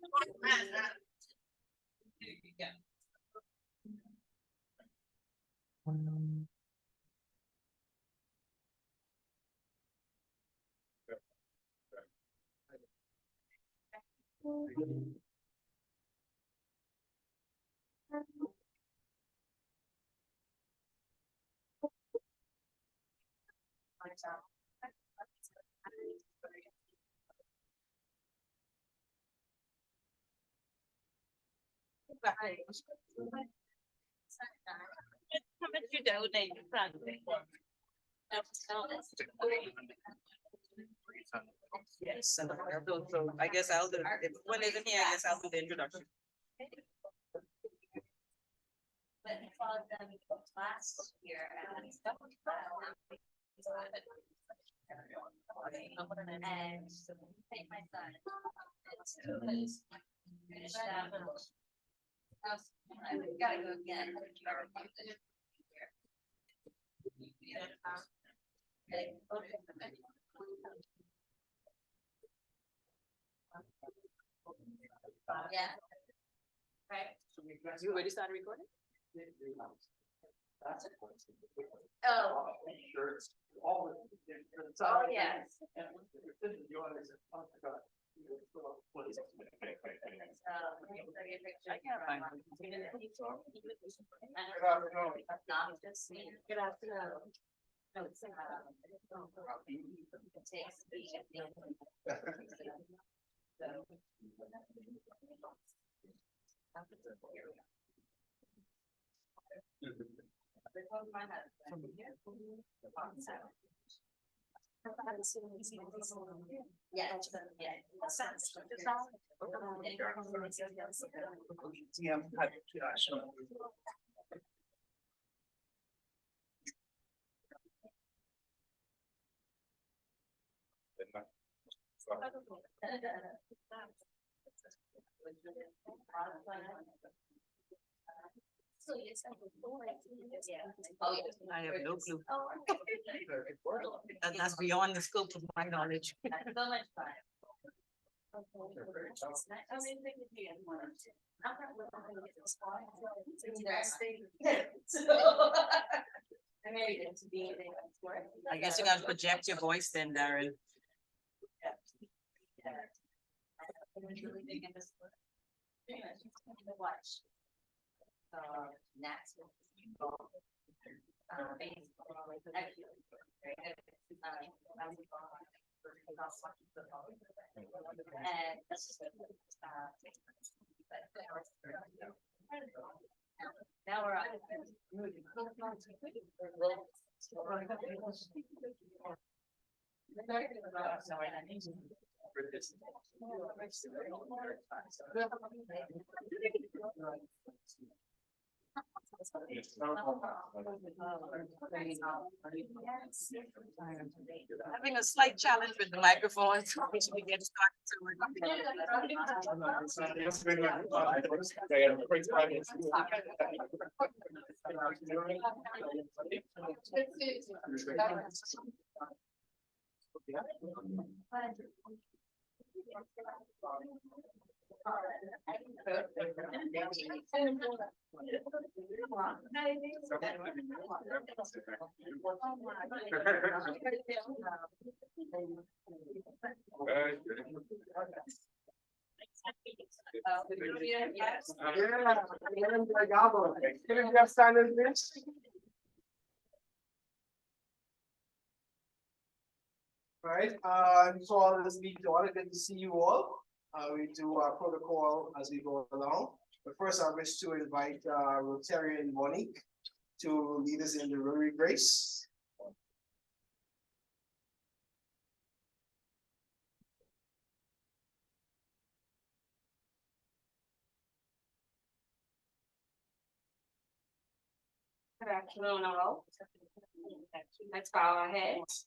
How much you donate to front? Yes, so I guess I'll do, if one isn't here, I guess I'll do the introduction. But I followed them last year and stuff. And take my son. Finish that. I gotta go again. Yeah. Right. You already started recording? Oh. Oh, yes. I can't find it. Good afternoon. No, it's, I have no clue. And that's beyond the scope of my knowledge. So much fun. I guess you gotta project your voice then, Darren. Watch. Next. And that's just now we're on. Having a slight challenge with the microphone. So we should get Right, so all this meeting order, good to see you all. We do our protocol as we go along. But first, I wish to invite Rotarian Monique to lead us in the Rotary Grace. Good afternoon, all. Let's bow our heads.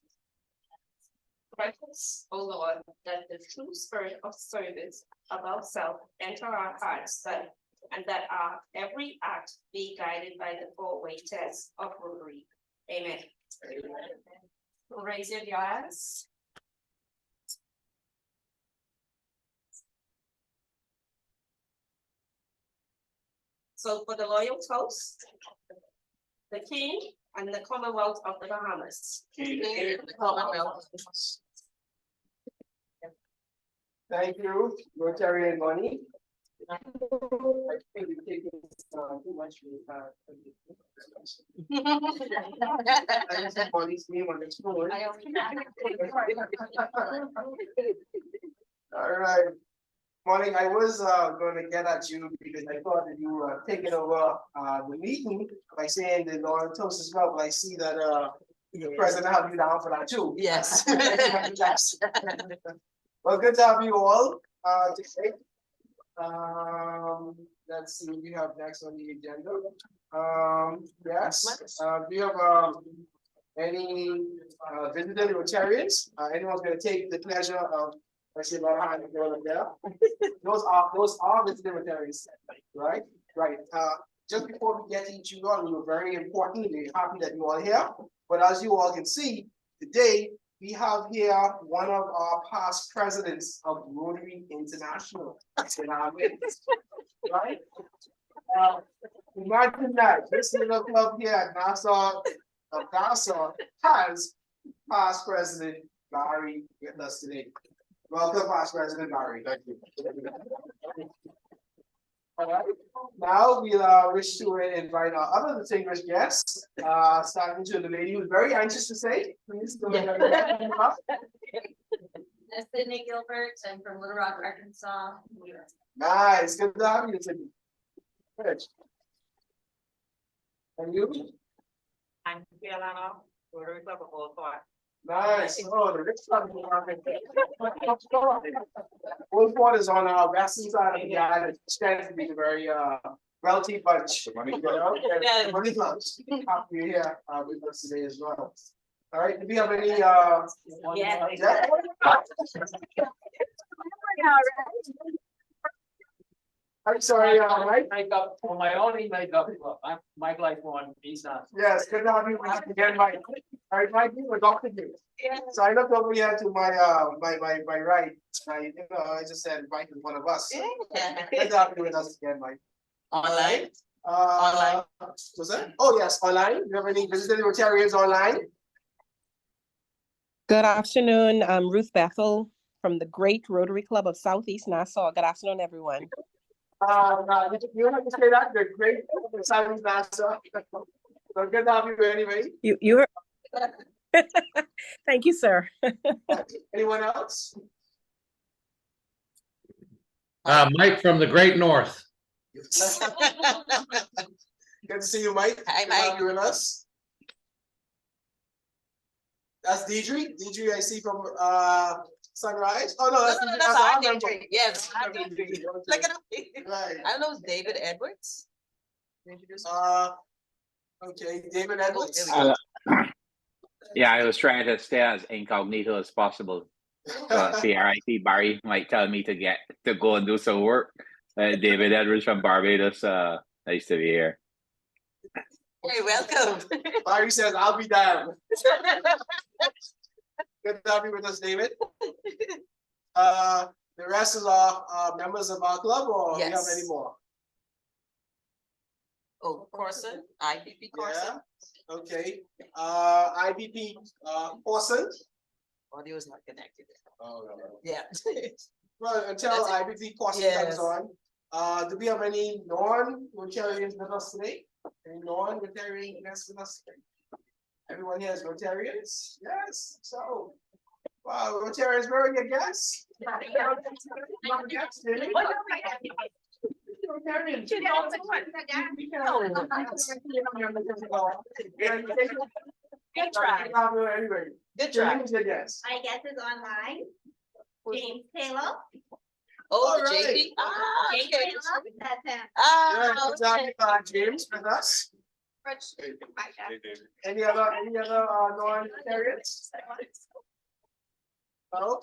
Precious, O Lord, that the true spirit of service above self enter our hearts, and that our every act be guided by the four-way test of Rotary. Amen. Raise your glass. So for the loyal toast, the King and the Commonwealth of the Bahamas. Thank you, Rotarian Money. I think you're taking, too much for I just have Money's name on the spoon. All right. Morning, I was gonna get at you because I thought that you were taking over the meeting by saying the Lord toast as well, but I see that the president have you down for that too. Yes. Yes. Well, good to have you all today. Let's see what we have next on the agenda. Yes, do you have any visiting Rotarians? Anyone's gonna take the pleasure of, I see a lot of hands going up there. Those are visiting Rotarians, right? Right. Just before we get into you all, we were very importantly happy that you all here. But as you all can see, today we have here one of our past presidents of Rotary International in our midst, right? Imagine that this little club here at Nassau has past president Barry with us today. Welcome, past president Barry. Thank you. All right. Now we'll wish to invite our other distinguished guests, starting to the lady who's very anxious to say, please go ahead. Sydney Gilbert, I'm from Little Rock, Arkansas. Nice, good to have you, Sydney. Good. And you? I'm Fialano, Rotary Club of Old Fort. Nice. Oh, the rich one. Old Fort is on our western side of the island. It stands to be a very wealthy bunch. You know? Yeah. Money bunch. Happy you're here with us today as well. All right. Do we have any Yeah. I'm sorry, Mike. Makeup for my only makeup. I'm Mike Life one, he's not. Yes, good to have you once again, Mike. All right, Mike, you were Dr. J. So I looked over here to my my right. I just said Mike is one of us. Good to have you with us again, Mike. Online. Online. Was that? Oh yes, online. Do you have any visiting Rotarians online? Good afternoon, I'm Ruth Bethel from the Great Rotary Club of Southeast Nassau. Good afternoon, everyone. You have to say that the great Southeast Nassau. So good to have you anyway. You heard. Thank you, sir. Anyone else? Mike from the Great North. Good to see you, Mike. Hi, Good to have Mike. you with us. That's Deidre. Deidre, I see from Sunrise. Oh no, that's No, Deidre. that's our our member. Deidre. Yes, our Deidre. Look at him. Right. I don't know, it's David Edwards. Introduce Okay, David Edwards. Yeah, I was trying to stay as incognito as possible. So CRIT Barry might tell me to go and do some work. David Edwards from Barbados. Nice to be here. Hey, welcome. Barry says, "I'll be down." Good to have you with us, David. The rest is our members of our club, or do you have Yes. any more? Oh, Corson, IPP Corson. Yeah. Okay. IBP Corson. Audio is not connected. Oh, no. Yeah. Well, until That's it. IBP Corson Yes. comes on. Do we have any non-Rotarians with us today? Any non-Rotarian guests with us today? Everyone here is Rotarians? Yes. So, wow, Rotarians, where are your guests? Rotarians. Good try. Anyway, Good try. who's your guest? My guest is online, James Taylor. Oh, All the right. JD. Ah, James okay. Taylor, that's him. Yeah, Ah, good to have you, James with us. Any other non-Rotarians? No?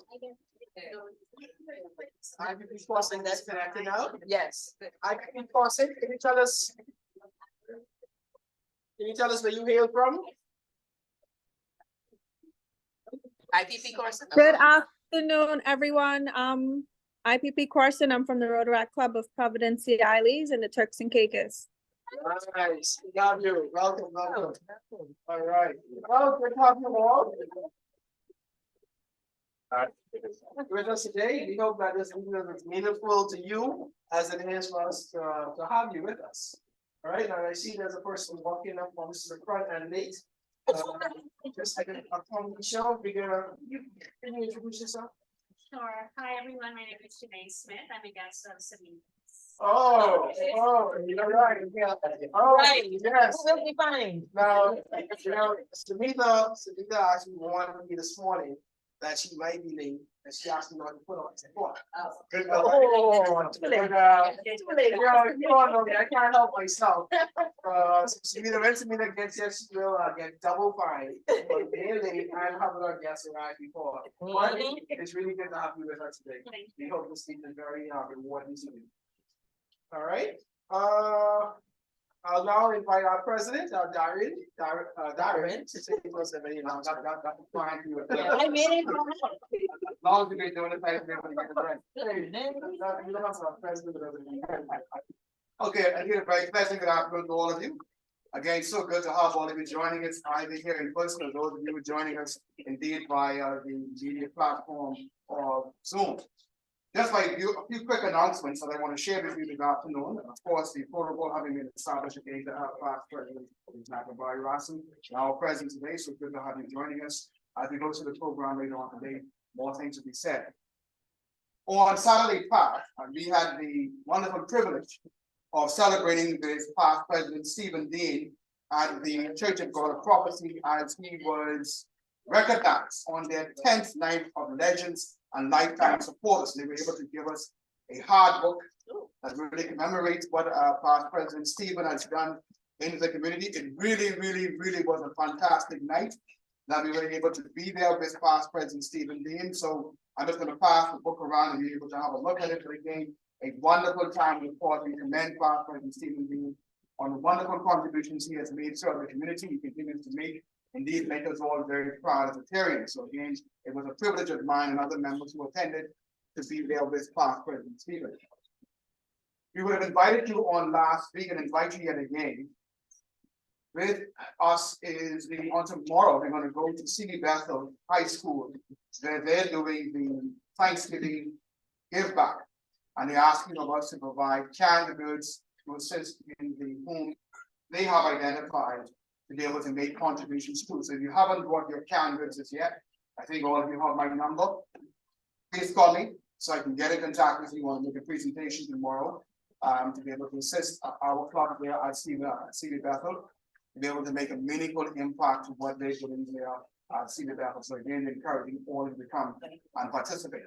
IBP Corson that's connected now. yes. IBP Corson, can you tell us where you hail from? IPP Corson. Good afternoon, everyone. IPP Corson. I'm from the Rotaract Club of Providencia Isles and the Turks and Caicos. Nice, we got you, welcome, welcome. All right, well, good to have you all. With us today, we hope that this meeting is meaningful to you as it is for us to have you with us. All right, now I see there's a person walking up on the front and late. Just like a Michelle, can you introduce yourself? Sure. Hi, everyone. My name is Janae Smith. I'm a guest of Sabine. Oh, you're right, yeah. Oh, yes. We'll be fine. Now, Samita actually warned me this morning that she might be late, and she asked me not to put on the phone. Good. You all know me, I can't help myself. Samita, when Samita gets here, she will get double fine. But they're late, and having our guests arrive before. But it's really good to have you with us today. We hope this evening is very rewarding to you. All right, I'll now invite our president, Darren, to say what's the name. That's fine. I made it. As long as you get doing it, I can get it right. You don't have to have president. Okay, and here, very pleasant good afternoon to all of you. Again, so good to have all of you joining us, either here in person or those of you joining us indeed via the media platform of Zoom. Just like a few quick announcements that I want to share with you this afternoon. Of course, the protocol having been established again to have past President Barry Rosson now present today. So good to have you joining us as we go to the program later on today. More things to be said. On Saturday past, we had the wonderful privilege of celebrating with past President Stephen Dean at the Church of God of Prophecy as he was recognized on their 10th night of Legends and Lifetime Supporters. They were able to give us a hard book that really commemorates what past President Stephen has done in the community. It really was a fantastic night that we were able to be there with past President Stephen Dean. So I'm just going to pass the book around and be able to have a look at it. But again, a wonderful time. Of course, we commend past President Stephen Dean on the wonderful contributions he has made to the community. He continues to make. Indeed, make us all very proud as Ontarians. So again, it was a privilege of mine and other members who attended to be there with past President Stephen. We would have invited you on last week and invite you yet again. With us is on tomorrow, we're going to go to C.B. Bethel High School, where they're doing the Thanksgiving give back. And they're asking of us to provide canned goods to assist in the home they have identified to be able to make contributions to. So if you haven't brought your canned goods as yet, I think all of you have my number. Please call me so I can get in contact with you. Want to make a presentation tomorrow to be able to assist our club there at C.B. Bethel to be able to make a meaningful impact to what they're doing there at C.B. Bethel. So again, encouraging all of you to come and participate.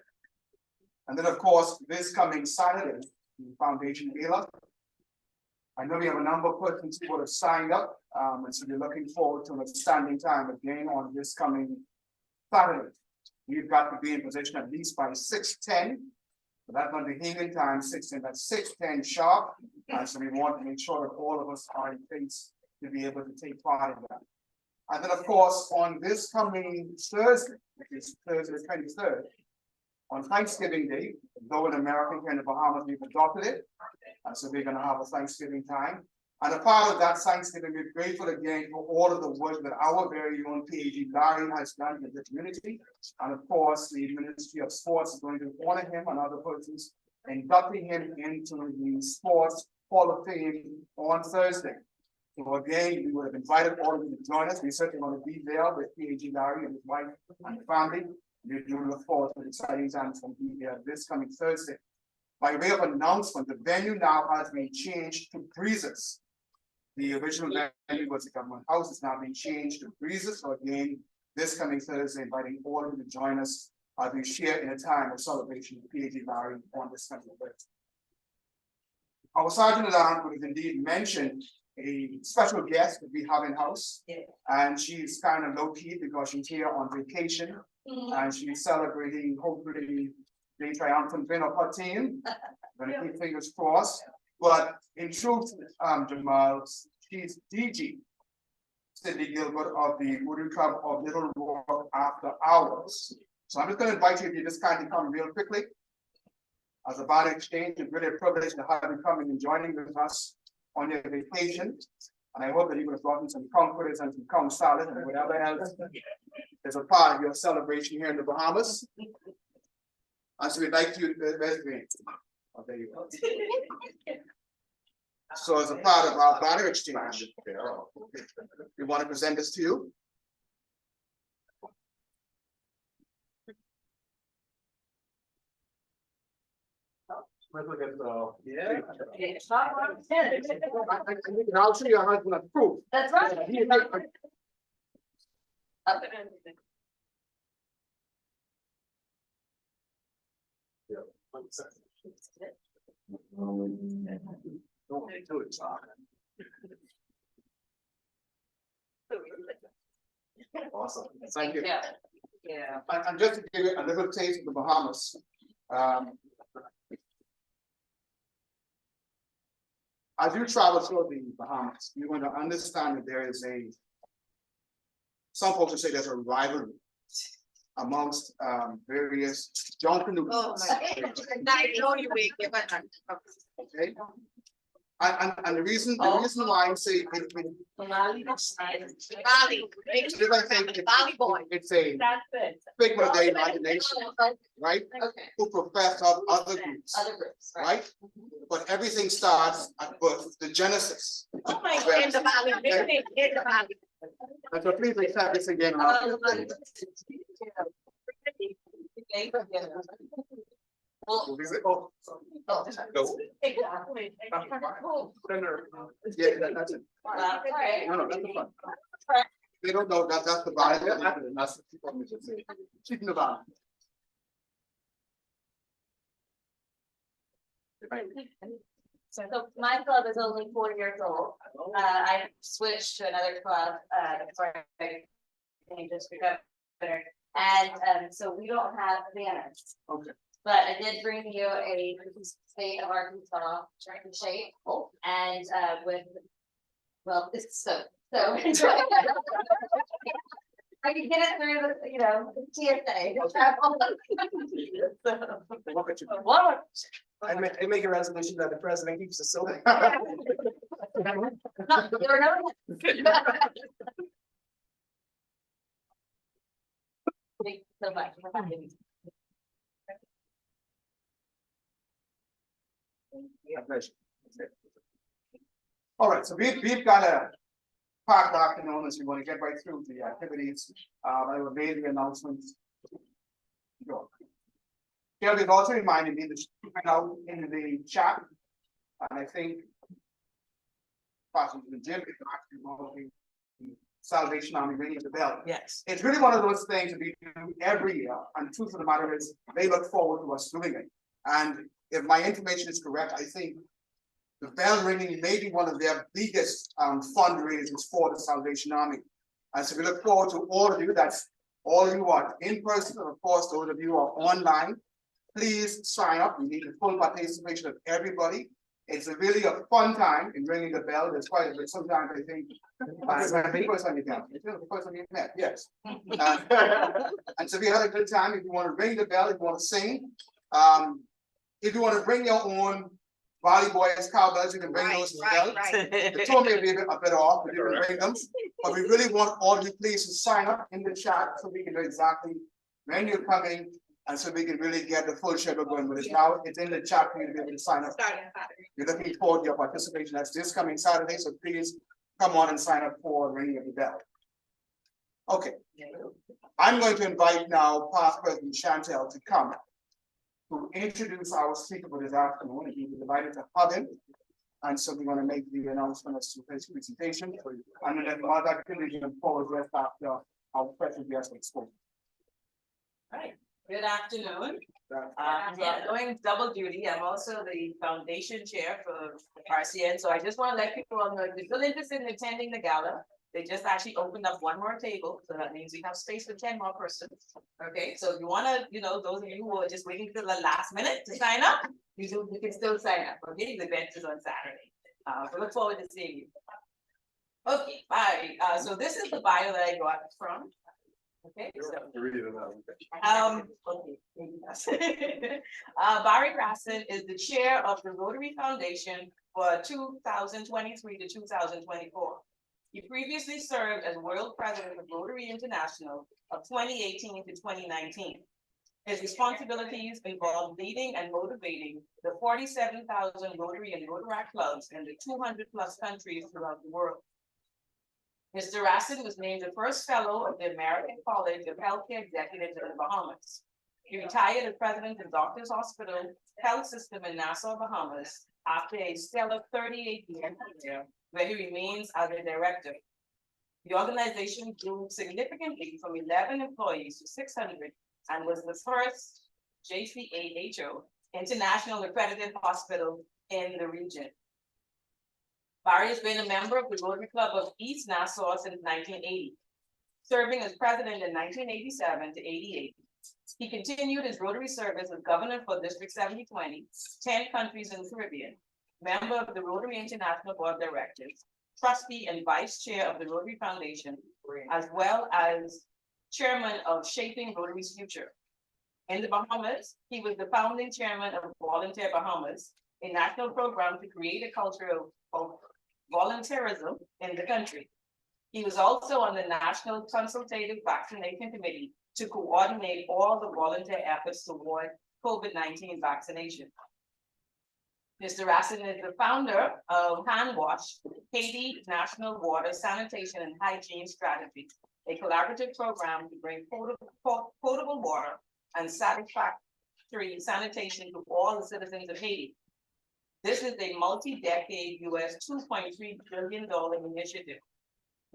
And then of course, this coming Saturday, the Foundation Gala. I know we have a number of persons who have signed up, and so we're looking forward to a standing time again on this coming Saturday. We've got to be in position at least by 6:10. So that's going to be hanging time, 6:10. That's 6:10 sharp. And so we want to make sure that all of us are in place to be able to take part in that. And then, of course, on this coming Thursday, which is Thursday the 23rd, on Thanksgiving Day, though in America here in the Bahamas, we've adopted it. And so we're going to have a Thanksgiving time. And a part of that Thanksgiving, we're grateful again for all of the work that our very own PhD Larry has done in the community. And of course, the Ministry of Sports is going to honor him and other persons, inducting him into the Sports Hall of Fame on Thursday. So again, we would have invited all of you to join us. We certainly want to be there with PhD Larry and his wife and family. We do look forward to the exciting times from be here this coming Thursday. By way of announcement, the venue now has been changed to Breezes. The original venue was the government house. It's now been changed to Breezes. So again, this coming Thursday, inviting all of you to join us as we share in a time of celebration with PhD Larry on this coming Thursday. Our Sergeant at Arms would have indeed mentioned a special guest that we have in house, and she's kind of low key because she's here on vacation, and she's celebrating hopefully the triumphant win of her team. I'm gonna keep fingers crossed. But in truth, Jamal, she's DG Cindy Gilbert of the Voodoo Club of Little Rock After Hours. So I'm just going to invite you if you just kindly come real quickly. As a body exchange, it's really a privilege to have you coming and joining with us on your vacation. And I hope that you would have gotten some comforters and some cum salad and whatever else is a part of your celebration here in the Bahamas. And so we'd like you to, oh, there you go. So as a part of our banner exchange, we want to present this to you. Let's look at the, yeah. I'll show you how it's gonna prove. That's right. Don't do it, Tom. Awesome, thank you. Yeah. And just to give you a little taste of the Bahamas. As you travel through the Bahamas, you're going to understand that there is some folks will say there's a rivalry amongst various Jonathan. Oh my God. I know you make it, but Okay. And the reason why I say it's a figment of their imagination, right? Okay. Who profess of other groups, right? But everything starts at birth, the genesis. Oh my God, in the valley, in the valley. And so please accept this again. Well, Oh, exactly. yeah, that's it. No, that's the fun. They don't know that that's the body. That's keeping the body. So my club is only 4 years old. I switched to another club, before I became district governor. And, so we don't have banners. Okay. But I did bring you a state of Arkansas turkey shape and, with, well, it's so. I can get it through the, you know, TSA. I make a resolution that the president keeps the silver. No, there are no. Thank you so much for having me. All right, so we've got a packed afternoon as we want to get right through the activities. I will made the announcements. Go. Kelby's also reminded me to put out in the chat, and I think possibly Jim is actually involving the Salvation Army ringing the bell. yes. It's really one of those things that we do every year, and the truth of the matter is, they look forward to us doing it. And if my information is correct, I think the bell ringing may be one of their biggest fundraisers for the Salvation Army. And so we look forward to all of you. That's all of you are in person, and of course, those of you who are online. Please sign up. We need the full participation of everybody. It's really a fun time in ringing the bell. There's quite a bit. Sometimes I think the first time you met. It's the first time you met, yes. And so we had a good time. If you want to ring the bell, if you want to sing, if you want to bring your own Valley Boys cowbells, you can bring those as well. The tour may be a bit off, but you can bring them. But we really want all of you please to sign up in the chat so we can know exactly when you're coming, and so we can really get the full schedule going. But it's in the chat for you to be able to sign up. We're looking forward to your participation. That's this coming Saturday, so please come on and sign up for ringing of the bell. Okay. I'm going to invite now past President Chantel to come to introduce our speaker for this afternoon, and he will invite to hug him. And so we're going to make the announcement as to his presentation. And then all that can be forward just after our president guest has spoken. Right, good afternoon. So I'm doing double duty. I'm also the foundation chair for RCN. So I just want to let people know, if you're still interested in attending the gala, they just actually opened up one more table. So that means we have space for 10 more persons. Okay, so if you want to, those of you who are just waiting till the last minute to sign up, you can still sign up. Okay, the event is on Saturday. So look forward to seeing you. Okay, bye. So this is the bio that I got from Okay, so. Read it out. Okay, maybe that's- Barry Grasson is the chair of the Rotary Foundation for 2023 to 2024. He previously served as world president of Rotary International of 2018 to 2019. His responsibilities involve leading and motivating the 47,000 Rotary and Rotaract clubs in the 200+ countries throughout the world. Mr. Rassin was named the first fellow of the American College of Healthcare Executives in the Bahamas. He retired as president of Doctors Hospital Health System in Nassau, Bahamas, after a stellar 38-year career, where he remains as a director. The organization grew significantly from 11 employees to 600 and was the first JCAHO international accredited hospital in the region. Barry has been a member of the Rotary Club of East Nassau since 1980, serving as president in 1987 to 88. He continued his Rotary service as governor for District 7020, 10 countries in the Caribbean, member of the Rotary International Board of Directors, trustee and vice chair of the Rotary Foundation, as well as chairman of Shaping Rotary's Future. In the Bahamas, he was the founding chairman of Volunteer Bahamas, a national program to create a culture of volunteerism in the country. He was also on the National Consultative Vaccination Committee to coordinate all the volunteer efforts toward COVID-19 vaccination. Mr. Rassin is the founder of Hand Wash, Haiti National Water Sanitation and Hygiene Strategy, a collaborative program to bring potable water and satisfactory sanitation to all the citizens of Haiti. This is a multi-decade US $2.3 billion initiative.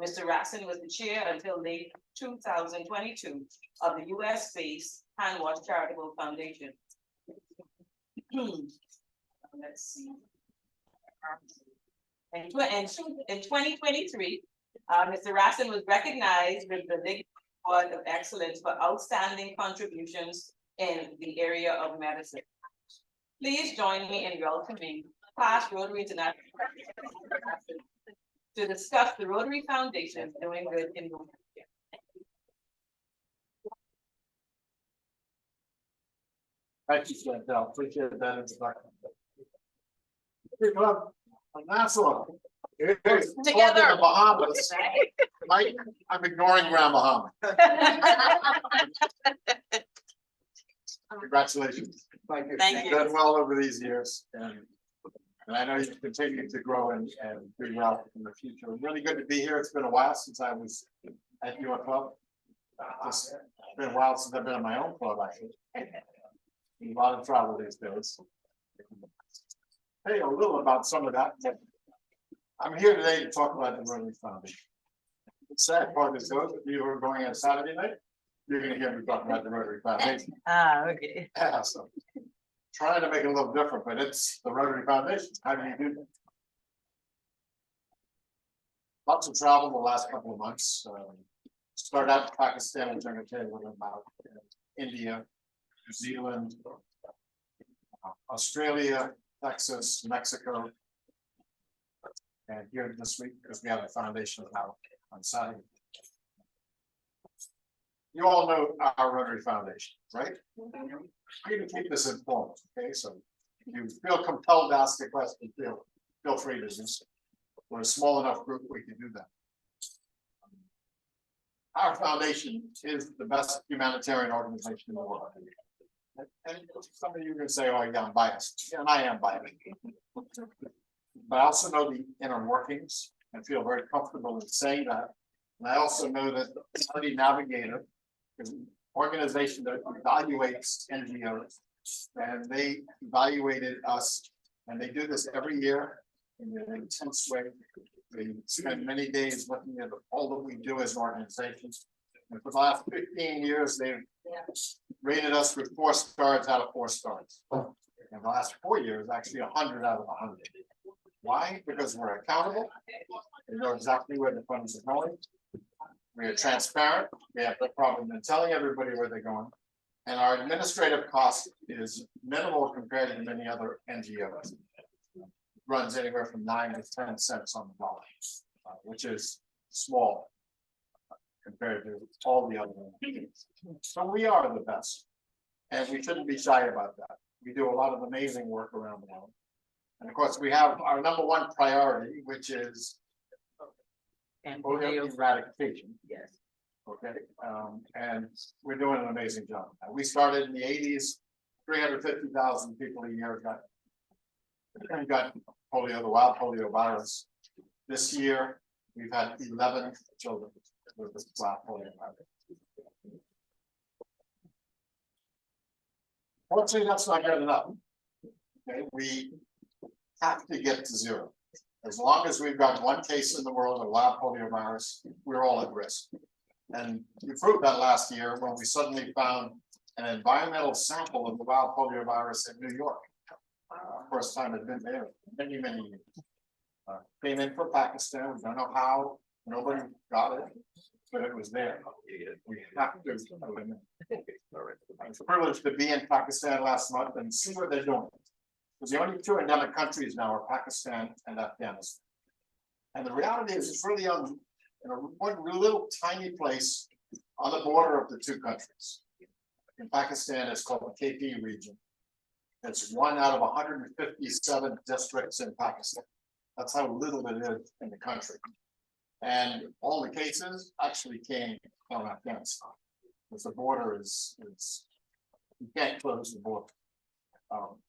Mr. Rassin was the chair until late 2022 of the US-based Hand Wash Charitable Foundation. Let's see. In 2023, Mr. Rassin was recognized with the Big Award of Excellence for outstanding contributions in the area of medicine. Please join me in welcoming past Rotary International to discuss the Rotary Foundation doing good in the world. Thank you, Chantel. Appreciate that introduction. Hey, club, Nassau. Together. The Bahamas. Mike, I'm ignoring Grand Bahama. Congratulations. Thank you. Thank You've done well over these years, and I know you continue to grow and do well in the future. Really good to be here. It's been a while since I was at your club. It's been a while since I've been at my own club, actually. A lot of travel these days. Hey, a little about some of that. I'm here today to talk about the Rotary Foundation. The sad part is those of you who are going on Saturday night, you're going to hear me talk about the Rotary Foundation. Okay. Yeah, so trying to make it a little different, but it's the Rotary Foundation. How do you do that? Lots of travel the last couple of months. Started out in Pakistan, which I'm going to tell you a little about. India, New Zealand, Australia, Texas, Mexico. And here this week, because we have a foundation out on Saturday. You all know our Rotary Foundation, right? You can keep this informed, okay? So if you feel compelled to ask a question, feel free to do so. We're a small enough group, we can do that. Our foundation is the best humanitarian organization in the world. And some of you are going to say, oh, yeah, I'm biased. And I am biased. But I also know the inner workings and feel very comfortable in saying that. And I also know that the Facility Navigator is an organization that evaluates NGOs. And they evaluated us, and they do this every year in an intense way. They spend many days looking at all that we do as an organization. And for the last 15 years, they've rated us with 4 stars out of 4 stars. In the last 4 years, actually 100 out of 100. Why? Because we're accountable. We know exactly where the funds are going. We are transparent. We have no problem in telling everybody where they're going. And our administrative cost is minimal compared to many other NGOs. It runs anywhere from 9 to 10 cents on the dollar, which is small. compared to all the other ones. So we are the best. And we shouldn't be shy about that. We do a lot of amazing work around the world. And of course, we have our number one priority, which is polio eradication. Yes. Okay, and we're doing an amazing job. We started in the 80s, 350,000 people a year got polio, the wild polio virus. This year, we've had 11 children with the wild polio virus. Fortunately, that's not good enough. Okay, we have to get to zero. As long as we've got one case in the world of wild polio virus, we're all at risk. And we proved that last year when we suddenly found an environmental sample of the wild polio virus in New York. First time it's been there many, many years. Came in from Pakistan, we don't know how, nobody got it, but it was there. We have to eliminate it. I was privileged to be in Pakistan last month and see what they're doing. Because the only two endemic countries now are Pakistan and Afghanistan. And the reality is it's really on one little tiny place on the border of the two countries. In Pakistan, it's called the KP region. It's 1 out of 157 districts in Pakistan. That's how little it is in the country. And all the cases actually came from Afghanistan. Because the border is you can't close the border.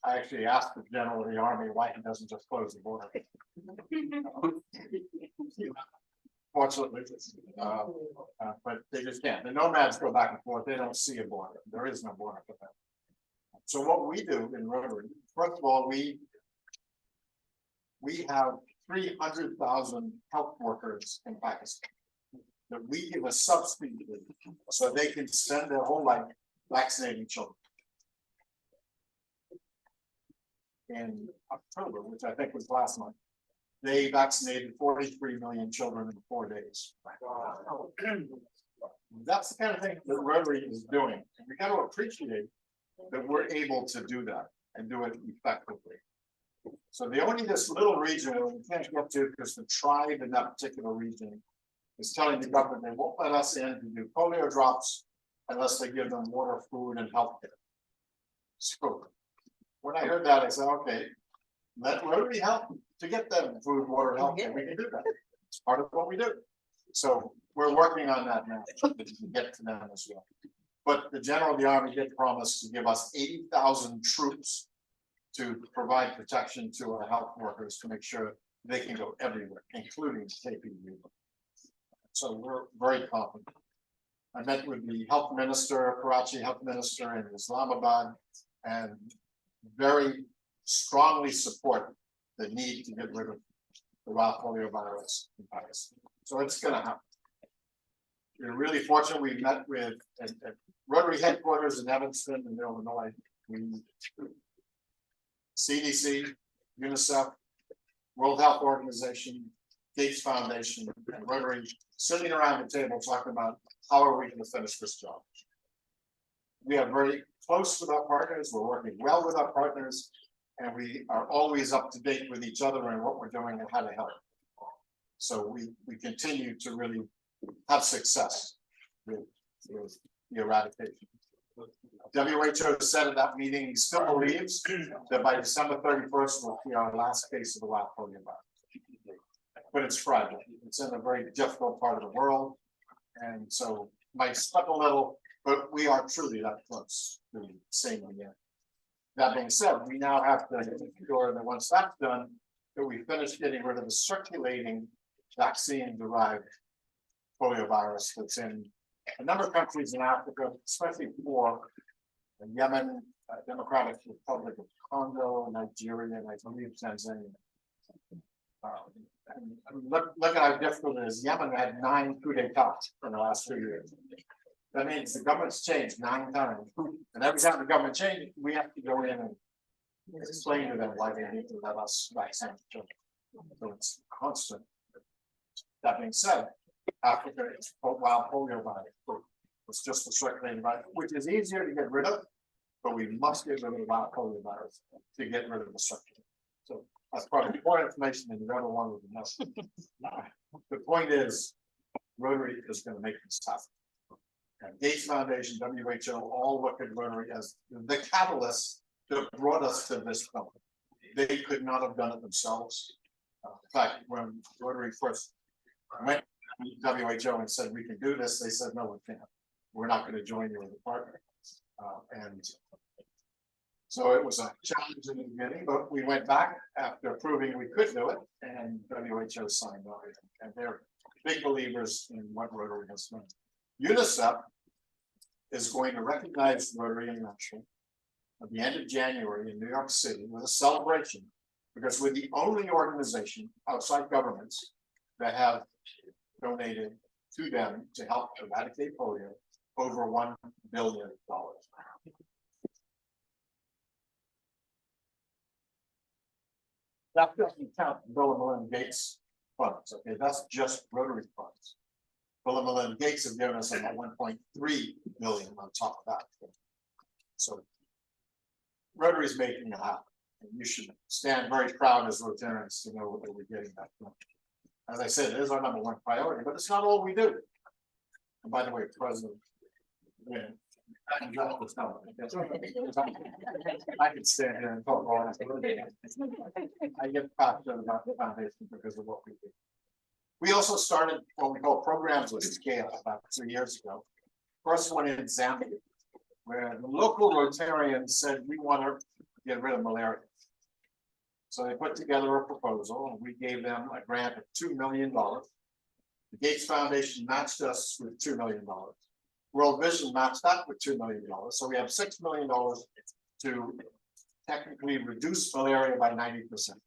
I actually asked the general of the army why he doesn't just close the border. Fortunately, but they just can't. The nomads go back and forth. They don't see a border. There is no border for them. So what we do in Rotary, first of all, we have 300,000 health workers in Pakistan that we give a subsidy to so they can spend their whole life vaccinating children. In October, which I think was last month, they vaccinated 43 million children in 4 days. That's the kind of thing that Rotary is doing. And we got to appreciate that we're able to do that and do it effectively. So the only this little region we can't get to because the tribe in that particular region is telling the government they won't let us in to do polio drops unless they give them water, food, and health care. So when I heard that, I said, okay, let Rotary help to get them food, water, health care. We can do that. It's part of what we do. So we're working on that now to get to them as well. But the general of the army did promise to give us 80,000 troops to provide protection to our health workers to make sure they can go everywhere, including KP. So we're very confident. I met with the health minister, Karachi health minister in Islamabad, and very strongly support the need to get rid of the wild polio virus in Pakistan. So it's going to happen. We're really fortunate. We met with at Rotary headquarters in Evanston in Illinois. CDC, UNICEF, World Health Organization, Gates Foundation, and Rotary sitting around the table talking about how are we going to finish this job. We are very close with our partners. We're working well with our partners, and we are always up to date with each other and what we're doing and how to help. So we continue to really have success with the eradication. WHO said at that meeting he still believes that by December 31st we'll see our last case of the wild polio virus. But it's fragile. It's in a very difficult part of the world, and so might slip a little, but we are truly that close to seeing the end. That being said, we now have to ensure that once that's done, that we finish getting rid of the circulating vaccine-derived polio virus that's in a number of countries in Africa, especially 4, Yemen, Democratic Republic of Congo, Nigeria, and I believe Tanzania. Look at how difficult it is. Yemen had 9 coup d'etats in the last 2 years. That means the government's changed 9 times. And every time the government changes, we have to go in and explain to them why they need to let us vaccinate children. So it's constant. That being said, Africa is wild polio virus. It's just a circulating virus, which is easier to get rid of, but we must get rid of the wild polio virus to get rid of the circulating. So that's probably more information than you ever wanted to know. The point is, Rotary is gonna make this happen. And Gates Foundation, WHO, all look at Rotary as the catalyst that brought us to this point. They could not have done it themselves. In fact, when Rotary first went to WHO and said, we can do this, they said, no, we can't. We're not gonna join you as a partner. And so it was a challenge in the beginning, but we went back after proving we could do it, and WHO signed on it. And they're big believers in what Rotary has done. UNICEF is going to recognize Rotary International at the end of January in New York City with a celebration, because we're the only organization outside governments that have donated to them to help eradicate polio over $1 billion. That doesn't count Bill and Melinda Gates funds, okay, that's just Rotary funds. Bill and Melinda Gates have given us about 1.3 billion on top of that. So Rotary's making it happen, and you should stand very proud as Rotarians to know that we're getting that from. As I said, it is our #1 priority, but it's not all we do. And by the way, President, yeah, I can stand here and talk all day. I get passionate about the foundation because of what we do. We also started what we call programs with scale about 2 years ago. First one in Zambia, where the local Rotarians said, we want to get rid of malaria. So they put together a proposal and we gave them a grant of $2 million. The Gates Foundation matched us with $2 million. World Vision matched that with $2 million. So we have $6 million to technically reduce malaria by 90%.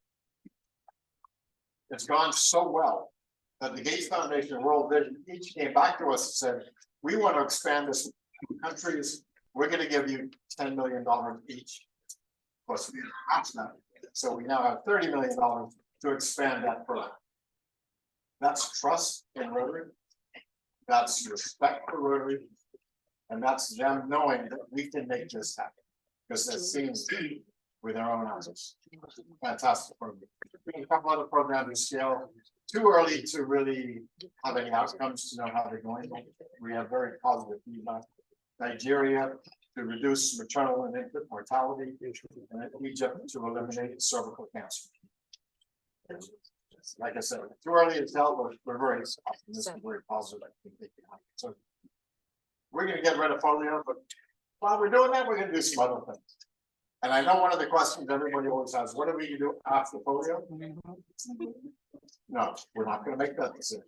It's gone so well that the Gates Foundation and World Vision each came back to us and said, we want to expand this to countries. We're going to give you $10 million each. Of course, we matched that. So we now have $30 million to expand that program. That's trust in Rotary. That's respect for Rotary. And that's them knowing that we can make this happen. Because they're seeing with their own eyes. Fantastic program. A couple other programs in scale. Too early to really have any outcomes to know how they're going. We have very positive feedback. Nigeria to reduce maternal and infant mortality, and Egypt to eliminate cervical cancer. Like I said, too early to tell, but we're very optimistic, very positive. So we're going to get rid of polio, but while we're doing that, we're going to do some other things. And I know one of the questions everybody always has: what are we going to do after polio? No, we're not going to make that decision.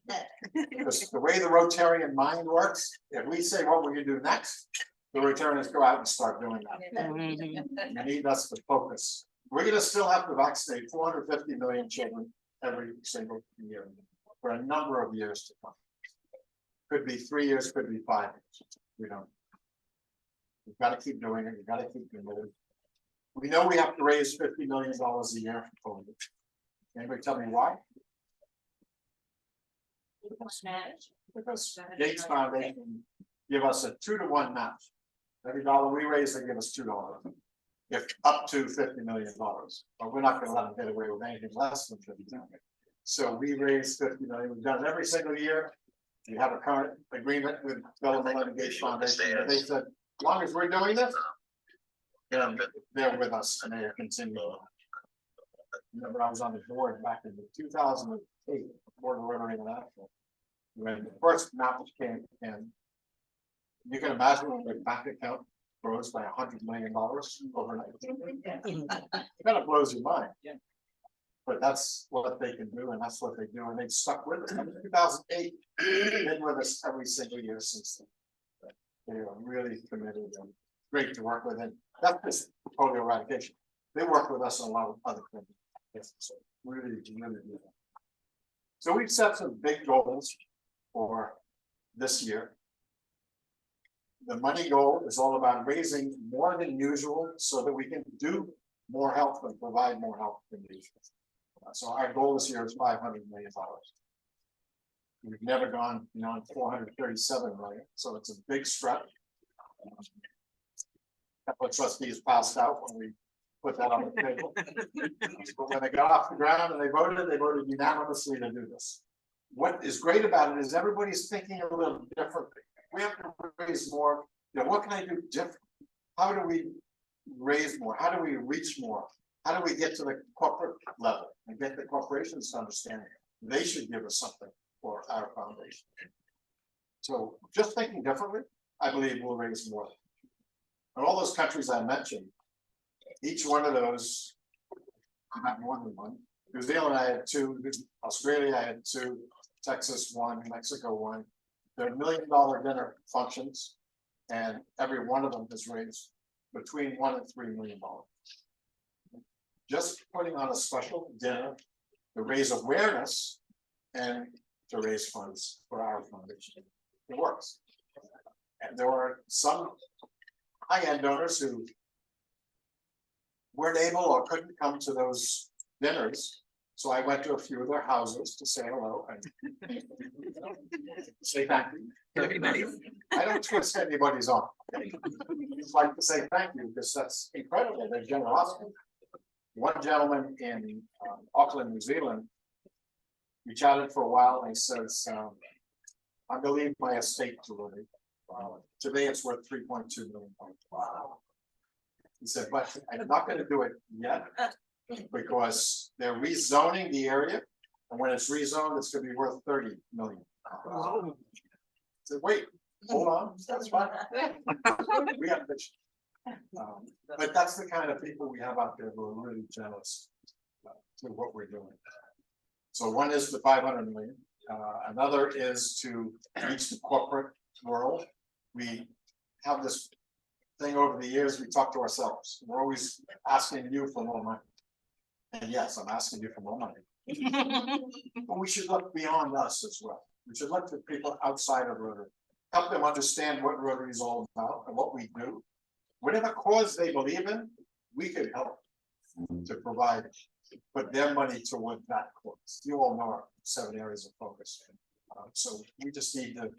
Because the way the Rotarian mind works, if we say what we're going to do next, the Rotarians go out and start doing that. You need us to focus. We're going to still have to vaccinate 450 million children every single year for a number of years to come. Could be 3 years, could be 5 years. We don't. We've got to keep doing it. We've got to keep committed. We know we have to raise $50 million a year for polio. Anybody tell me why? Because Gates Foundation give us a 2-to-1 match. Every dollar we raise, they give us $2. If up to $50 million, but we're not going to let them get away with anything less than $50 million. So we raise $50 million. We've done it every single year. We have a current agreement with Bill and Melinda Gates Foundation. They said, as long as we're doing this, then they're with us and they are continuing. Remember, I was on the board back in 2008, Board of Rotary International, when the first match came in. You can imagine when the bank account grows by $100 million overnight. It kind of blows your mind. But that's what they can do, and that's what they do, and they've stuck with it. In 2008, they've been with us every single year since then. They are really committed and great to work with, and that's just polio eradication. They work with us on a lot of other things. So really, really do that. So we've set some big goals for this year. The money goal is all about raising more than usual so that we can do more help and provide more help than usual. So our goal this year is $500 million. We've never gone beyond 437 million, so it's a big stretch. A couple of trustees passed out when we put that on the table. But when they got off the ground and they voted unanimously to do this. what is great about it is everybody's thinking a little differently. We have to raise more, you know, what can I do different? How do we raise more? How do we reach more? How do we get to the corporate level and get the corporations to understand they should give us something for our foundation? So just thinking differently, I believe we'll raise more. And all those countries I mentioned, each one of those, not more than one. New Zealand, I had 2, Australia, I had 2, Texas 1, Mexico 1. They're $1 million dinner functions, and every one of them has raised between $1 and $3 million. Just putting on a special dinner to raise awareness and to raise funds for our foundation. It works. And there are some high-end donors who weren't able or couldn't come to those dinners. So I went to a few of their houses to say hello and say thank you. Everybody. I don't twist anybody's arm. I just like to say thank you because that's incredible, their generosity. One gentleman in Auckland, New Zealand, we chatted for a while and he says, I believe my estate to Ruby. Today it's worth 3.2 million. Wow. He said, but I'm not going to do it yet because they're rezoning the area. And when it's rezoned, it's going to be worth 30 million. I said, wait, hold on, that's fine. We have vision. But that's the kind of people we have out there who are really generous to what we're doing. So one is the 500 million. Another is to reach the corporate world. We have this thing over the years, we talk to ourselves. We're always asking you for more money. And yes, I'm asking you for more money. But we should look beyond us as well. We should look to people outside of Rotary. Help them understand what Rotary is all about and what we do. Whatever cause they believe in, we can help to provide, put their money toward that cause. You all know our 7 areas of focus. So we just need to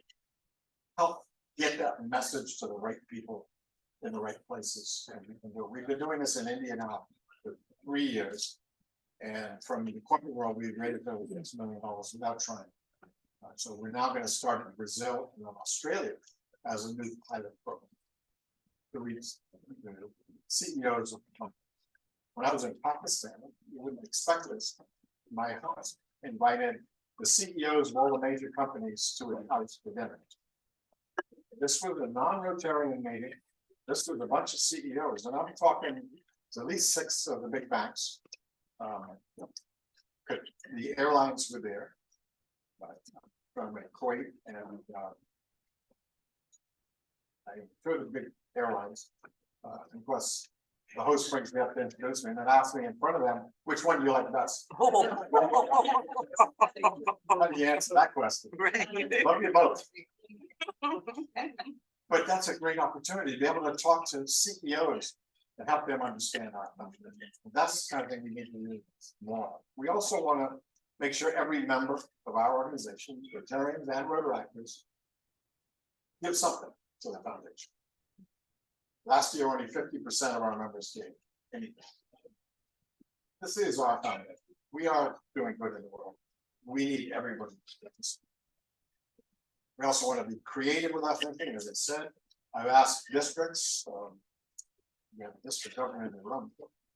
help get that message to the right people in the right places. And we can do it. We've been doing this in India now for 3 years. And from the corporate world, we've raised over $6 million without trying. So we're now going to start in Brazil and Australia as a new pilot program to reach the CEOs of the company. When I was in Pakistan, you wouldn't expect this. My house invited the CEOs of all the major companies to a house for dinner. This was a non-Rotarian meeting. This was a bunch of CEOs, and I'm talking to at least 6 of the big banks. The airlines were there, from Kuwait and two of the big airlines. And plus, the host brings me up to introduce me and then asks me in front of them, which one do you like best? How do you answer that question? Love you both. But that's a great opportunity to be able to talk to CEOs and help them understand our country. That's the kind of thing we need to do more. We also want to make sure every member of our organization, Rotarians and Rotaractors, give something to the foundation. Last year, only 50% of our members gave anything. This is our foundation. We are doing good in the world. We need everybody to get this. We also want to be creative with our thinking. As I said, I've asked districts, we have a district governor in the room.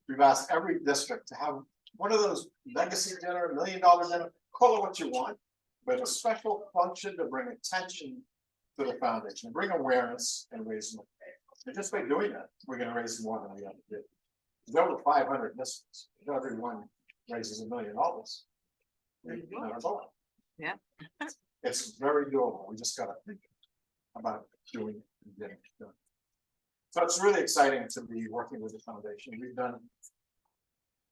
We've asked every district to have one of those legacy dinner, $1 million dinner, call it what you want, but a special function to bring attention to the foundation, bring awareness and raise money. And just by doing that, we're going to raise more than we ever did. There's over 500 districts. If everyone raises $1 million, Yeah. It's very doable. We just got to think about doing it and getting it done. So it's really exciting to be working with the foundation. We've done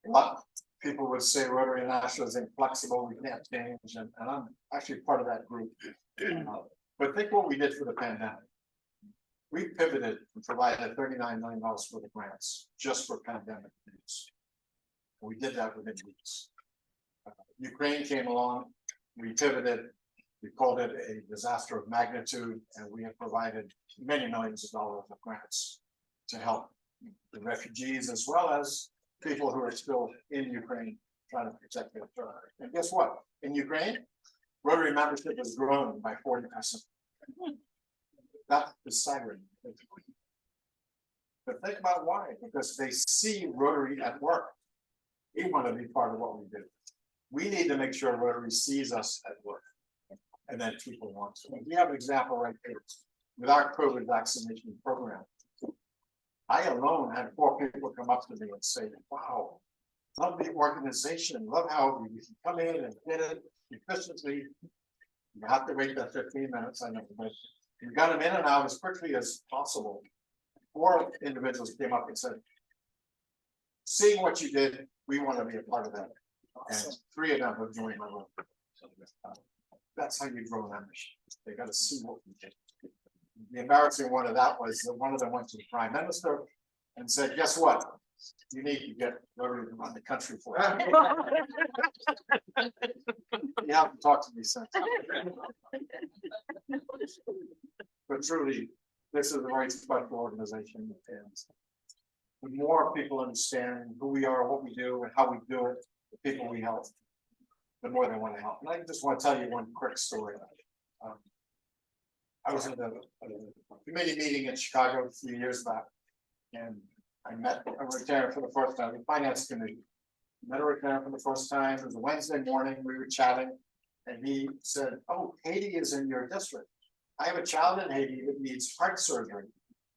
a lot. People would say Rotary International is inflexible, we can't change, and I'm actually part of that group. But think what we did for the pandemic. We pivoted and provided $39 million worth of grants just for pandemic needs. We did that within weeks. Ukraine came along, we pivoted, we called it a disaster of magnitude, and we have provided many millions of dollars of grants to help the refugees as well as people who are still in Ukraine trying to protect their territory. And guess what? In Ukraine, Rotary membership has grown by 40%. That is staggering. But think about why, because they see Rotary at work. We want to be part of what we do. We need to make sure Rotary sees us at work. And then people want to. We have an example right here with our COVID vaccination program. I alone had 4 people come up to me and say, wow, love the organization, love how you can come in and get it efficiently. You have to wait that 15 minutes, I know, but you got them in and out as quickly as possible. 4 individuals came up and said, seeing what you did, we want to be a part of that. And 3 of them have joined my work. That's how you grow membership. They got to see what we did. The embarrassing one of that was that one of them went to the prime minister and said, guess what? You need to get Rotary to run the country for it. You haven't talked to me since. But truly, this is a very special organization, and the more people understand who we are, what we do, and how we do it, the people we help, the more they want to help. And I just want to tell you one quick story. I was in a committee meeting in Chicago a few years back, and I met a Rotarian for the first time, the finance committee. Met a Rotarian for the first time. It was a Wednesday morning. We were chatting, and he said, "Oh, Haiti is in your district. I have a child in Haiti that needs heart surgery,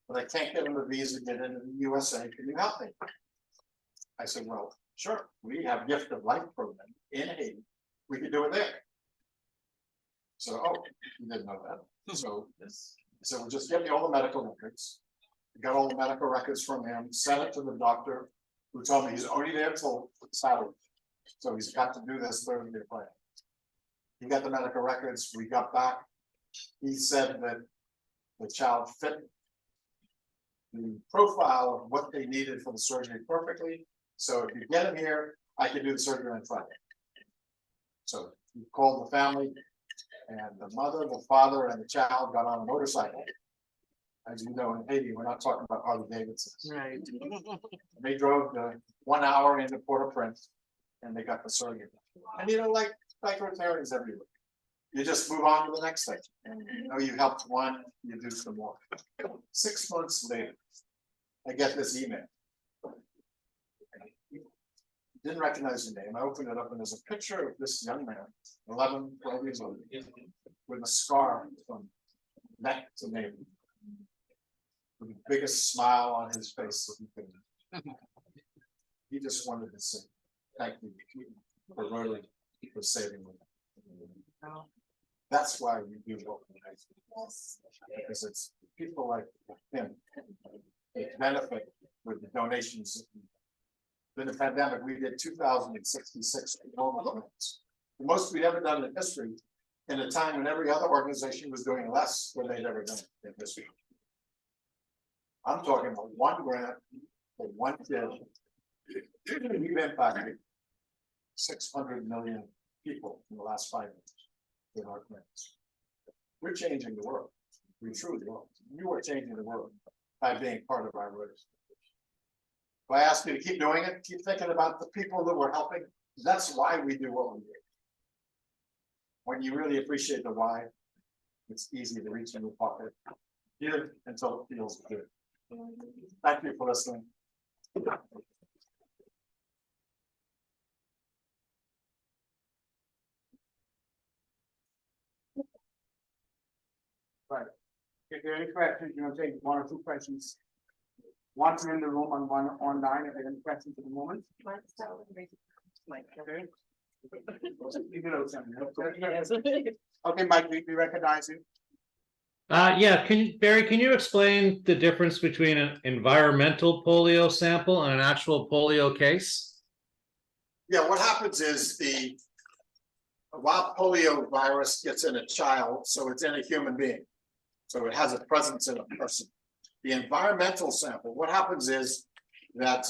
but I can't get him a visa to get into the USA. Can you help me?" I said, "Well, sure. We have Gift of Life program in Haiti. We can do it there." So, oh, you didn't know that. So well, just get me all the medical records. Got all the medical records from him, sent it to the doctor, who told me he's already there till Saturday. So he's got to do this Thursday plan. He got the medical records. We got back. He said that the child fit the profile of what they needed for the surgery perfectly. So if you get him here, I can do the surgery on Friday. So he called the family, and the mother, the father, and the child got on a motorcycle. As you know, in Haiti, we're not talking about Harley Davidsons. Right. They drove the 1 hour into Port-au-Prince, and they got the surgery. And you know, like Rotarians everywhere, you just move on to the next thing. And you know, you helped one, you do some more. 6 months later, I get this email. Didn't recognize the name. I opened it up, and there's a picture of this young man, 11, 12 years old, with a scar from neck to navel, with the biggest smile on his face that he could. He just wanted to say thank you for Rotary for saving me. That's why we do what we do. Because it's people like him that benefit with the donations. In the pandemic, we did 2,066 enrollment events, the most we'd ever done in history, in a time when every other organization was doing less than they'd ever done in history. I'm talking about one grant for one kid. We've impacted 600 million people in the last 5 years with our grants. We're changing the world. We truly are. You are changing the world by being part of our Rotary. If I ask you to keep doing it, keep thinking about the people that we're helping. That's why we do what we do. When you really appreciate the why, it's easy to reach in your pocket. Give until it feels good. Thank you for listening. Right. If there are any questions, you know, take 1 or 2 questions. One in the room and one online. If there are any questions at the moment. Okay. Leave it open. Okay, Mike, we recognize you. Yeah, Barry, can you explain the difference between an environmental polio sample and an actual polio case? Yeah, what happens is the wild polio virus gets in a child, so it's in a human being. So it has a presence in a person. The environmental sample, what happens is that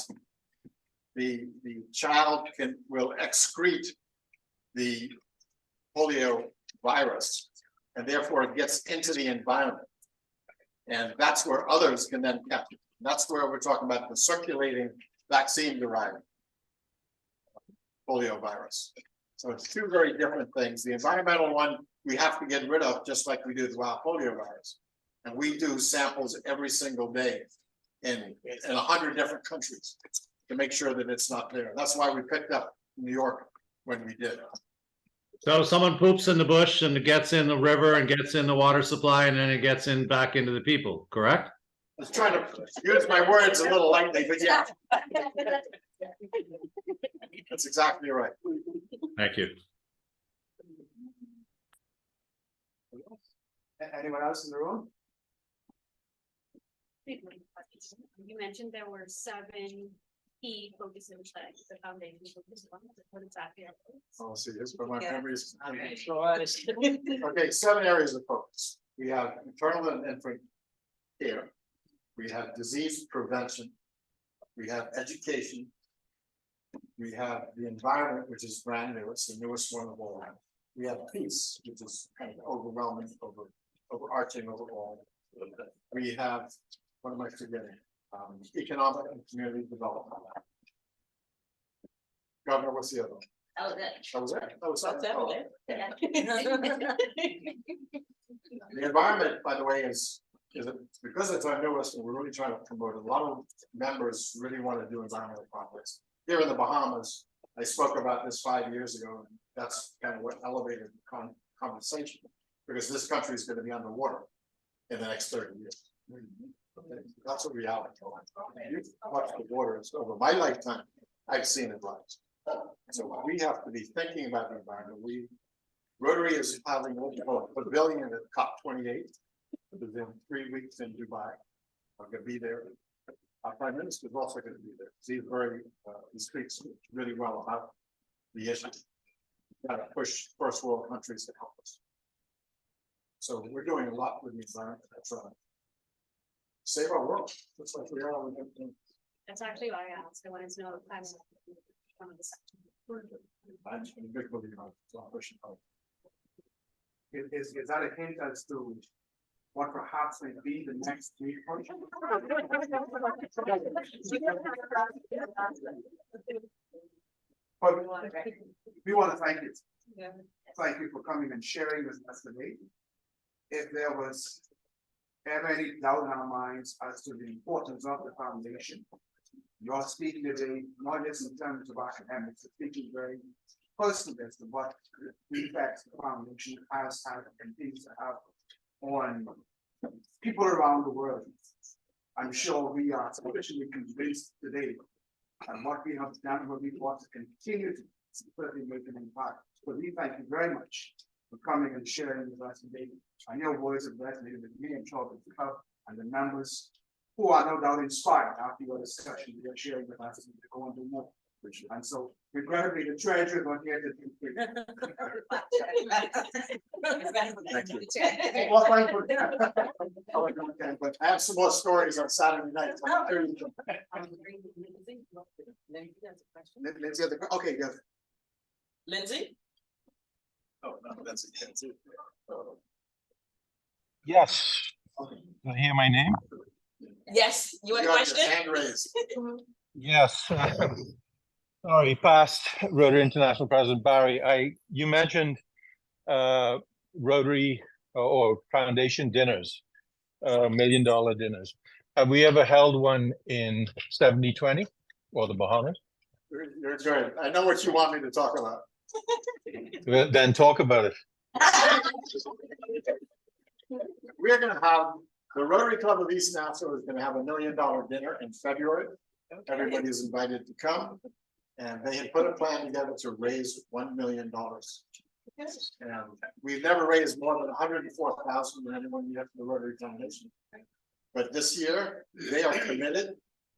the child will excrete the polio virus, and therefore it gets into the environment. And that's where others can then capture. That's where we're talking about the circulating vaccine-derived polio virus. So it's two very different things. The environmental one, we have to get rid of, just like we do the wild polio virus. And we do samples every single day in 100 different countries to make sure that it's not there. That's why we picked up New York when we did. So someone poops in the bush and it gets in the river and gets in the water supply and then it gets in back into the people, correct? I was trying to use my words a little lightly, but yeah. That's exactly right. Thank you. Anyone else in the room? You mentioned there were 7 key focuses that the foundation focused on. What exactly are those? Oh, see, this, but my Yeah. memories. Okay. Okay, 7 areas of focus. We have maternal and infant care. We have disease prevention. We have education. We have the environment, which is brand new. It's the newest one of all. We have peace, which is kind of overwhelming, overarching over all. We have, what am I forgetting? Economic and community development. Governor, what's the other one? That was it. That was it. That was That's it. it. The environment, by the way, is because it's our newest, and we're really trying to promote it. A lot of members really want to do environmental projects. Here in the Bahamas, I spoke about this 5 years ago, and that's kind of what elevated the conversation, because this country is going to be underwater in the next 30 years. Okay, that's a reality. You watch the water, it's over my lifetime, I've seen it rise. So we have to be thinking about the environment. Rotary is having what we call a pavilion at COP28 within 3 weeks in Dubai. I'm going to be there. Our Prime Minister is also going to be there. He speaks really well about the issue. Got to push first world countries to help us. So we're doing a lot with the environment. That's right. Save our world. That's like we are. That's actually why I asked. I wanted to know if I'm one of the sections. I'm a big believer. So I'm pushing hard. Is that a hint as to what perhaps may be the next big project? But we want to thank you. Thank you for coming and sharing with us today. If there was ever any doubt in our minds as to the importance of the foundation, you're speaking today, not just in terms of academics, but speaking very personally as to what the effects the foundation has had and continues to have on people around the world. I'm sure we are sufficiently convinced today and what we have done, what we want to continue to certainly make an impact. So we thank you very much for coming and sharing with us today. And your words have resonated with me and Charles and the members who are no doubt inspired after your discussion. They are sharing with us to go and do more. And so regrettably, the treasurer is not here to do it. Thank you. Well, thank you. But I have some more stories on Saturday night. Lindsay, okay, good. Lindsay? Oh, no, that's it. Yes. Do you hear my name? Yes, you had a question? Hand raised. Yes. Sorry, past Rotary International President Barry. You mentioned Rotary or Foundation dinners, $1 million dinners. Have we ever held one in 7020 or the Bahamas? You're good. I know what you want me to talk about. Then talk about it. We're going to have the Rotary Club of East Nassau is going to have $1 million dinner in February. Everybody is invited to come. And they had put a plan together to raise $1 million. And we've never raised more than 104,000 than anyone yet for the Rotary Foundation. But this year they are committed,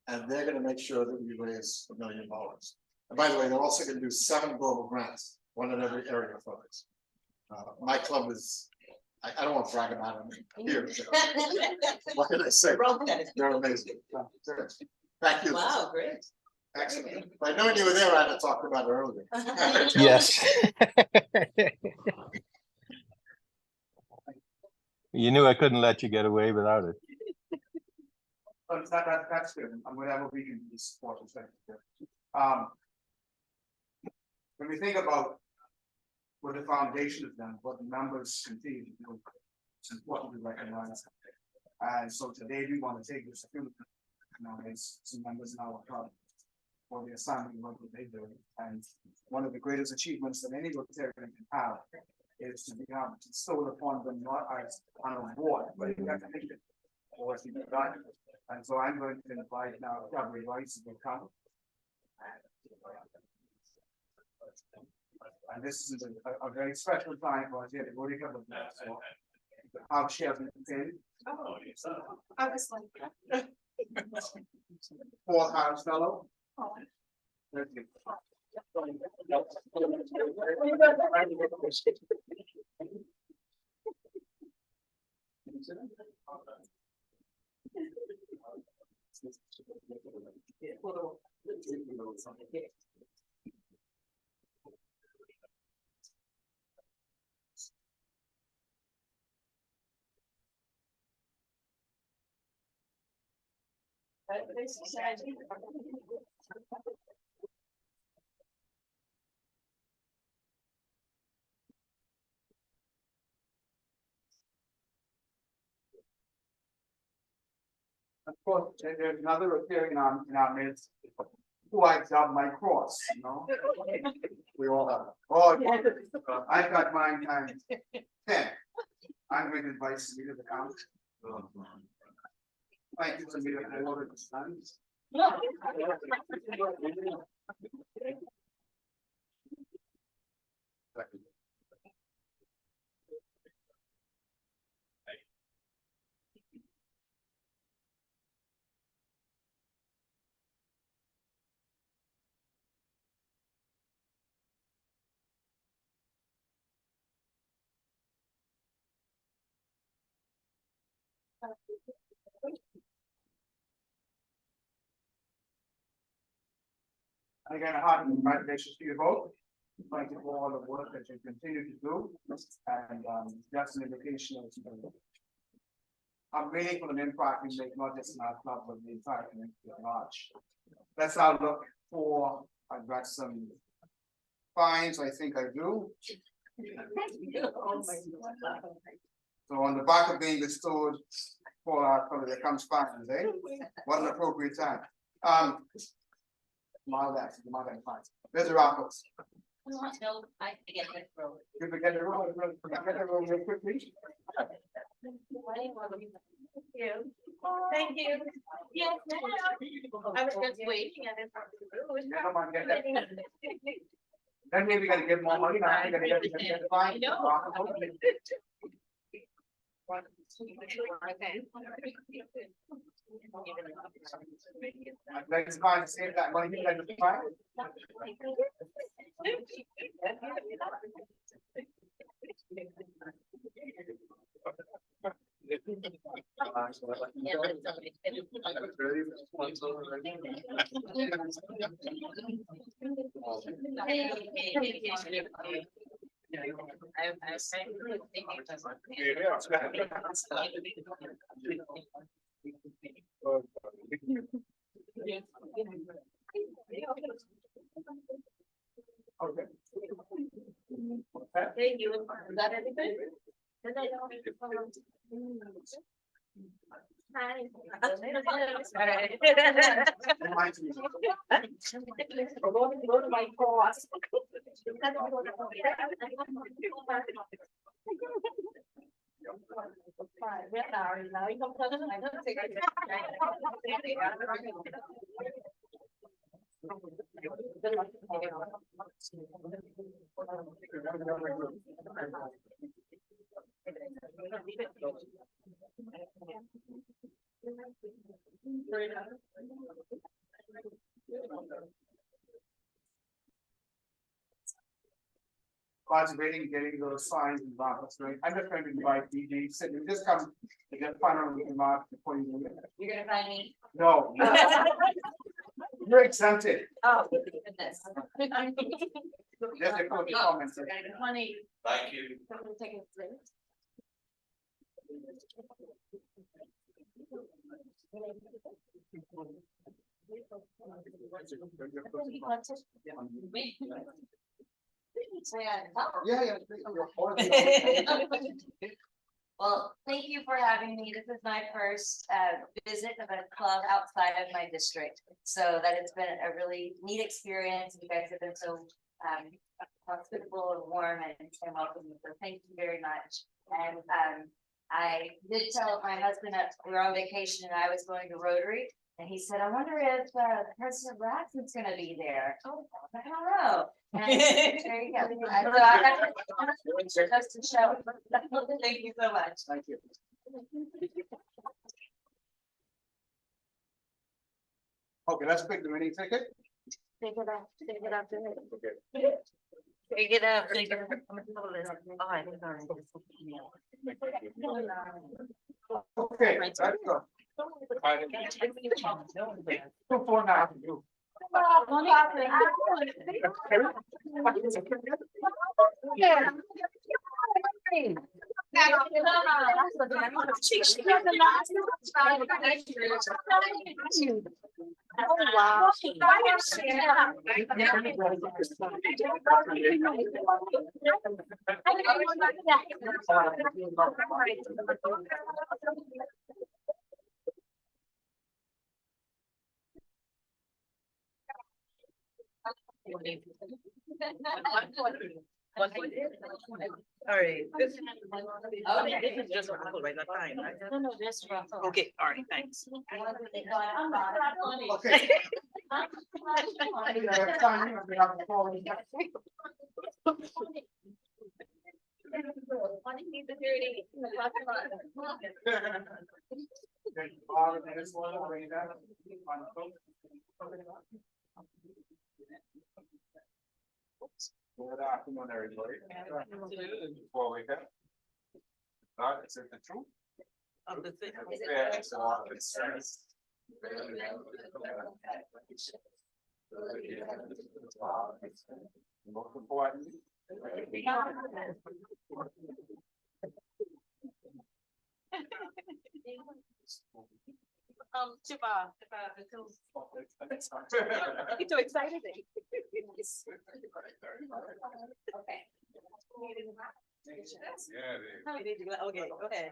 and they're going to make sure that we raise $1 million. And by the way, they're also going to do 7 global grants, one in every area of focus. My club is, I don't want to brag about it here. What can I say? They're amazing. Thank you. Wow, great. Excellent. If I'd known you were there, I'd have talked about it earlier. Yes. You knew I couldn't let you get away without it. But that's good, and whatever we can do support is good. When we think about what the foundation has done, what the members continue to do. It's important to recognize. And so today we want to take this opportunity, recognize some members in our club for the assignment work that they do. And one of the greatest achievements that any Rotarian can have is to be able to bestow upon them not as an award, but a recognition for what you've done. And so I'm going to invite now Gabby Rice to come. And this is a very special time for us here at Rotary Club of Nassau. Our chairman in. I was like. Fourth House Fellow. Thank you. Of course, there's another Rotarian in our midst who I dubbed my cross, you know? We all have. Oh, I've got mine times 10. I'm going to invite you to the count. Thank you to me for all of the sons. And again, a hearty congratulations to you both. Thank you for all the work that you continue to do. And that's an indication of how meaningful an impact we make, not just in our club, but the entire community at large. Let's now look for, I've got some fines, I think I do. So on the back of being bestowed for our color, there comes fines, eh? What an appropriate time. Mild that, fines. There's the raffles. No, I forget that road. You forget the road, real quickly. Thank you. Yes, I was just waiting and it's. Come on, get that. Then maybe we gotta give more money, now we gotta get the fine. I know. Let's find, save that money, like the fine. Okay. Thank you. Is that everything? Hi. Go to my cross. Conservating, getting those signs and markers, right? I'm just going to invite DJ, Sydney, just come to get final remark before you leave. You're gonna find me? No. You're exempted. Oh, goodness. Just a quick comment. Funny. Thank you. Someone take a drink. Yeah. Well, thank you for having me. This is my first visit of a club outside of my district. So that it's been a really neat experience. You guys have been so hospitable and warm and welcoming. So thank you very much. And I did tell my husband that we were on vacation and I was going to Rotary. And he said, I wonder if President Braxton's gonna be there. I don't know. And there you go. So I got just to show. Thank you so much. Thank you. Okay, let's pick the winning ticket. Take it up, take it up. Okay. Take it up, take it up. I'm gonna pull this. Oh, I think I already Okay, let's go. 249. Oh, wow. All right. This Okay. is just Russell, right? Not time, right? No, just Russell. Okay, all right, thanks. Okay. Good afternoon, everybody. Before we go. Is it the truth? Of the thing. Yeah, it's a lot of it's. Most important. Chipa. You're too excited. Okay. Yeah. Okay, go ahead.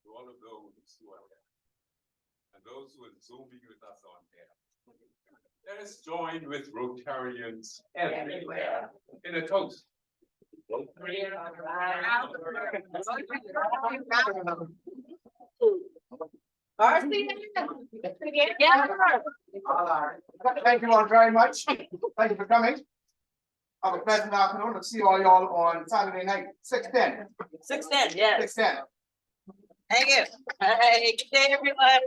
To all of those who are there, and those who are zooming with us on air. Let us join with Rotarians everywhere in a toast. Thank you all very much. Thank you for coming. Have a pleasant afternoon. We'll see all y'all on Saturday night, 6:10. 6:10, yes. 6:10. Thank you. All right, good day, everyone.